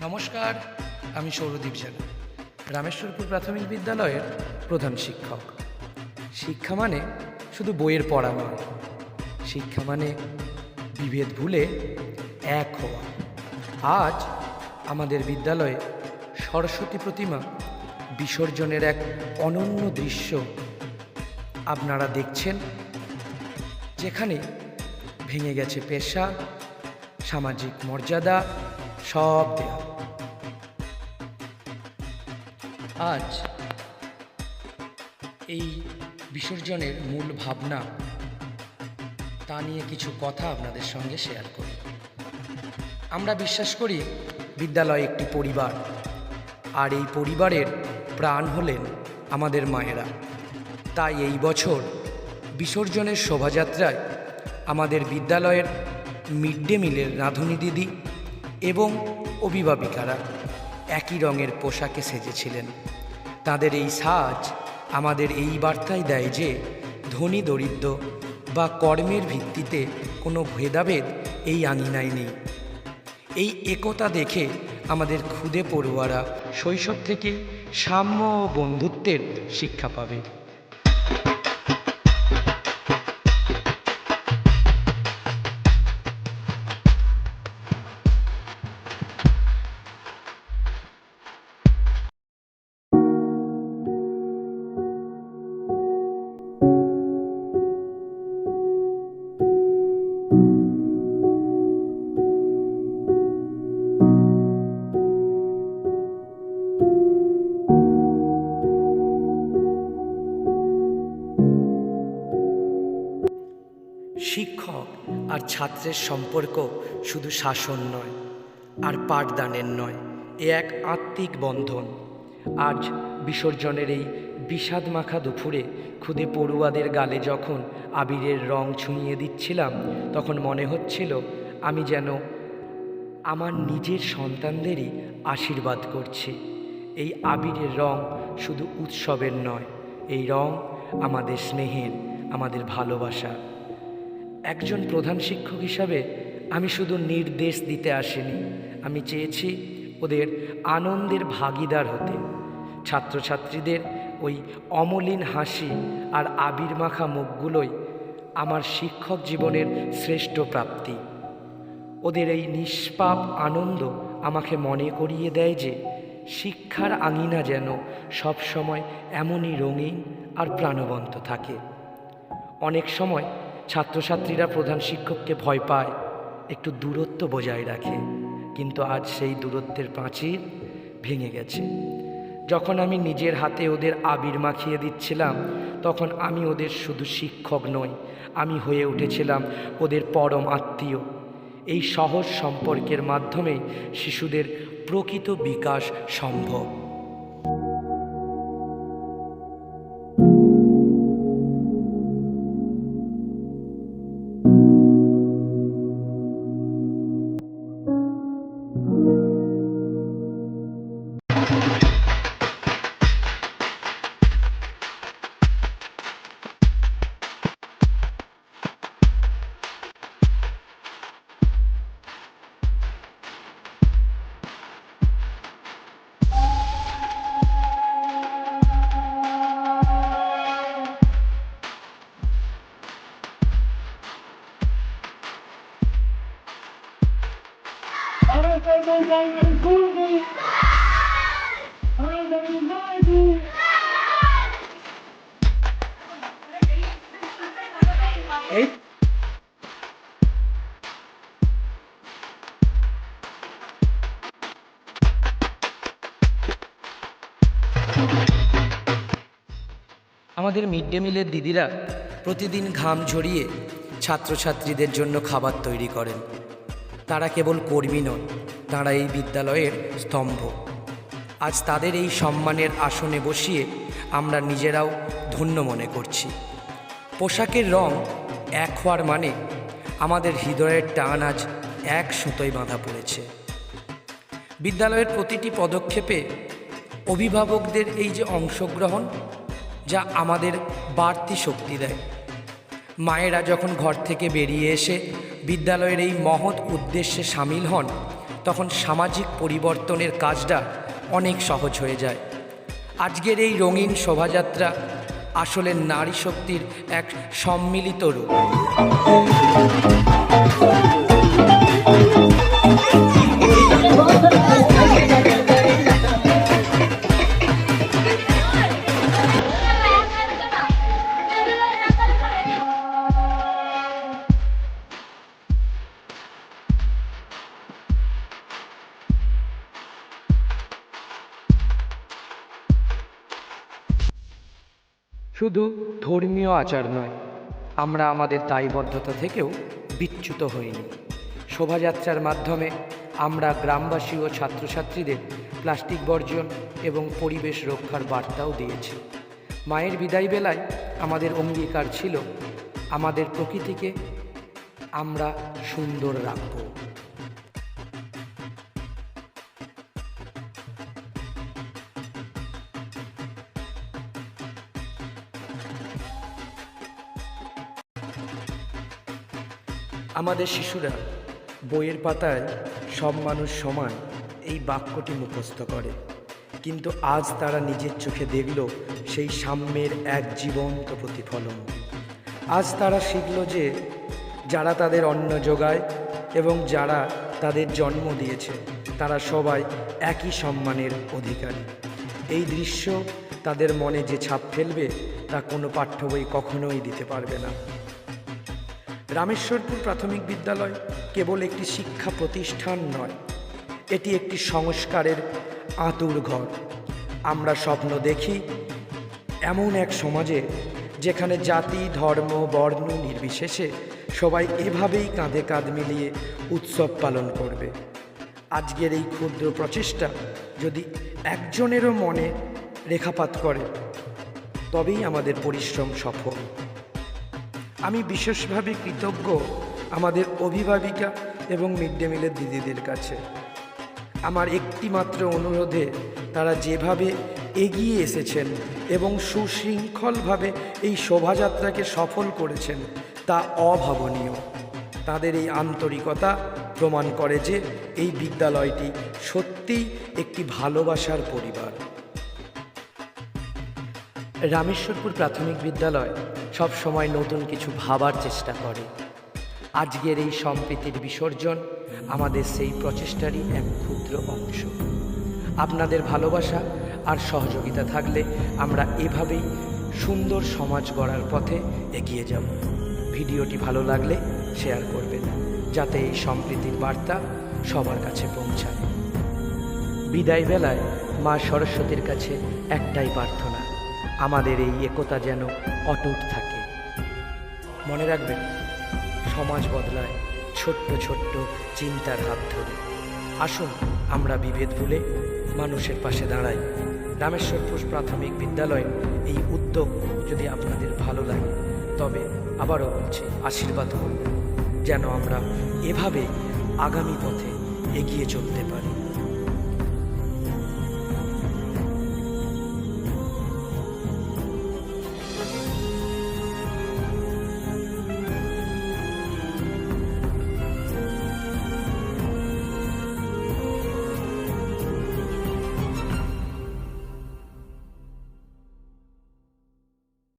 নমস্কার, আমি সৌরদীপ জানা, রামেশ্বরপুর প্রাথমিক বিদ্যালয়ের প্রধান শিক্ষক। শিক্ষা মানে শুধু বইয়ের পড়া নয়, শিক্ষা মানে বিভেদ ভুলে এক হওয়া। আজ আমাদের বিদ্যালয়ে সরস্বতী প্রতিমা বিসর্জনের এক অনন্য দৃশ্য আপনারা দেখছেন, যেখানে ভেঙে গেছে পেশা, সামাজিক মর্যাদা সব দেয়া। আজ এই বিসর্জনের মূল ভাবনা তা নিয়ে কিছু কথা আপনাদের সঙ্গে শেয়ার করি। আমরা বিশ্বাস করি বিদ্যালয় একটি পরিবার, আর এই পরিবারের প্রাণ হলেন আমাদের মায়েরা। তাই এই বছর বিসর্জনের শোভাযাত্রায় আমাদের বিদ্যালয়ের মিড ডে মিলের রাঁধুনি দিদি এবং অভিভাবিকারা একই রঙের পোশাকে সেজেছিলেন। তাদের এই সাজ আমাদের এই বার্তাই দেয় যে ধনী দরিদ্র বা কর্মের ভিত্তিতে কোনো ভেদাভেদ এই আঙিনায় নেই। এই একতা দেখে আমাদের ক্ষুদে পড়ুয়ারা শৈশব থেকে সাম্য ও বন্ধুত্বের শিক্ষা পাবে। শিক্ষক আর ছাত্রের সম্পর্ক শুধু শাসন নয় আর পাঠদানের নয়, এ এক আত্মিক বন্ধন। আজ বিসর্জনের এই বিষাদ মাখা দুপুরে ক্ষুদে পড়ুয়াদের গালে যখন আবিরের রং ছুঁইয়ে দিচ্ছিলাম, তখন মনে হচ্ছিল আমি যেন আমার নিজের সন্তানদেরই আশীর্বাদ করছি। এই আবিরের রং শুধু উৎসবের নয়, এই রং আমাদের স্নেহের, আমাদের ভালোবাসা। একজন প্রধান শিক্ষক হিসাবে আমি শুধু নির্দেশ দিতে আসিনি, আমি চেয়েছি ওদের আনন্দের ভাগিদার হতে। ছাত্রছাত্রীদের ওই অমলিন হাসি আর আবির মাখা মুখগুলোই আমার শিক্ষক জীবনের শ্রেষ্ঠ প্রাপ্তি। ওদের এই নিষ্পাপ আনন্দ আমাকে মনে করিয়ে দেয় যে শিক্ষার আঙিনা যেন সবসময় এমনই রঙিন আর প্রাণবন্ত থাকে। অনেক সময় ছাত্রছাত্রীরা প্রধান শিক্ষককে ভয় পায়, একটু দূরত্ব বজায় রাখে, কিন্তু আজ সেই দূরত্বের প্রাচীর ভেঙে গেছে। যখন আমি নিজের হাতে ওদের আবির মাখিয়ে দিচ্ছিলাম, তখন আমি ওদের শুধু শিক্ষক নই, আমি হয়ে উঠেছিলাম ওদের পরম আত্মীয়। এই সহজ সম্পর্কের মাধ্যমে শিশুদের প্রকৃত বিকাশ সম্ভব। আমাদের মিড ডে মিলের দিদিরা প্রতিদিন ঘাম ঝরিয়ে ছাত্রছাত্রীদের জন্য খাবার তৈরি করেন। তারা কেবল কর্মী নন, তারা এই বিদ্যালয়ের স্তম্ভ। আজ তাদের এই সম্মানের আসনে বসিয়ে আমরা নিজেরাও ধন্য মনে করছি। পোশাকের রং এক হওয়ার মানে আমাদের হৃদয়ের টান আজ এক সুতোয় বাঁধা পড়েছে। বিদ্যালয়ের প্রতিটি পদক্ষেপে অভিভাবকদের এই যে অংশগ্রহণ, যা আমাদের বাড়তি শক্তি দেয়। মায়েরা যখন ঘর থেকে বেরিয়ে এসে বিদ্যালয়ের এই মহৎ উদ্দেশ্যে সামিল হন, তখন সামাজিক পরিবর্তনের কাজটা অনেক সহজ হয়ে যায়। আজকের এই রঙিন শোভাযাত্রা আসলে নারী শক্তির এক সম্মিলিত রূপ। শুধু ধর্মীয় আচার নয়, আমরা আমাদের দায়বদ্ধতা থেকেও বিচ্যুত হইনি। শোভাযাত্রার মাধ্যমে আমরা গ্রামবাসী ও ছাত্রছাত্রীদের প্লাস্টিক বর্জন এবং পরিবেশ রক্ষার বার্তাও দিয়েছি। মায়ের বিদায় বেলায় আমাদের অঙ্গীকার ছিল, আমাদের প্রকৃতিকে আমরা সুন্দর রাখব। আমাদের শিশুরা বইয়ের পাতায় সব মানুষ সমান এই বাক্যটি মুখস্থ করে, কিন্তু আজ তারা নিজের চোখে দেখল সেই সাম্যের এক জীবন্ত প্রতিফলন। আজ তারা শিখল যে যারা তাদের অন্ন যোগায় এবং যারা তাদের জন্ম দিয়েছে তারা সবাই একই সম্মানের অধিকারী। এই দৃশ্য তাদের মনে যে ছাপ ফেলবে তা কোনো পাঠ্য বই কখনোই দিতে পারবে না। রামেশ্বরপুর প্রাথমিক বিদ্যালয় কেবল একটি শিক্ষা প্রতিষ্ঠান নয়, এটি একটি সংস্কারের আঁতুড় ঘর। আমরা স্বপ্ন দেখি এমন এক সমাজে যেখানে জাতি, ধর্ম, বর্ণ নির্বিশেষে সবাই এভাবেই কাঁধে কাঁধ মিলিয়ে উৎসব পালন করবে। আজকের এই ক্ষুদ্র প্রচেষ্টা যদি একজনেরও মনে রেখাপাত করে, তবেই আমাদের পরিশ্রম সফল। আমি বিশেষভাবে কৃতজ্ঞ আমাদের অভিভাবিকা এবং মিড ডে মিলের দিদিদের কাছে। আমার একটি মাত্র অনুরোধে তারা যেভাবে এগিয়ে এসেছেন এবং সুশৃঙ্খলভাবে এই শোভাযাত্রাকে সফল করেছেন তা অভাবনীয়। তাদের এই আন্তরিকতা প্রমাণ করে যে এই বিদ্যালয়টি সত্যিই একটি ভালোবাসার পরিবার। রামেশ্বরপুর প্রাথমিক বিদ্যালয় সব সময় নতুন কিছু ভাবার চেষ্টা করে। আজকের এই সম্প্রীতির বিসর্জন আমাদের সেই প্রচেষ্টারই এক ক্ষুদ্র অংশ। আপনাদের ভালোবাসা আর সহযোগিতা থাকলে আমরা এভাবেই সুন্দর সমাজ গড়ার পথে এগিয়ে যাব। ভিডিওটি ভালো লাগলে শেয়ার করবেন, যাতে এই সম্প্রীতির বার্তা সবার কাছে পৌঁছায়। বিদায় বেলায় মা সরস্বতীর কাছে একটাই প্রার্থনা, আমাদের এই একতা যেন অটুট থাকে। মনে রাখবেন, সমাজ বদলায় ছোট্ট ছোট্ট চিন্তার হাত ধরে। আসুন আমরা বিভেদ ভুলে মানুষের পাশে দাঁড়াই। রামেশ্বরপুর প্রাথমিক বিদ্যালয়ের এই উদ্যোগ যদি আপনাদের ভালো লাগে, তবে আবারও বলছি, আশীর্বাদ করুন যেন আমরা এভাবে আগামী পথে এগিয়ে চলতে পারি।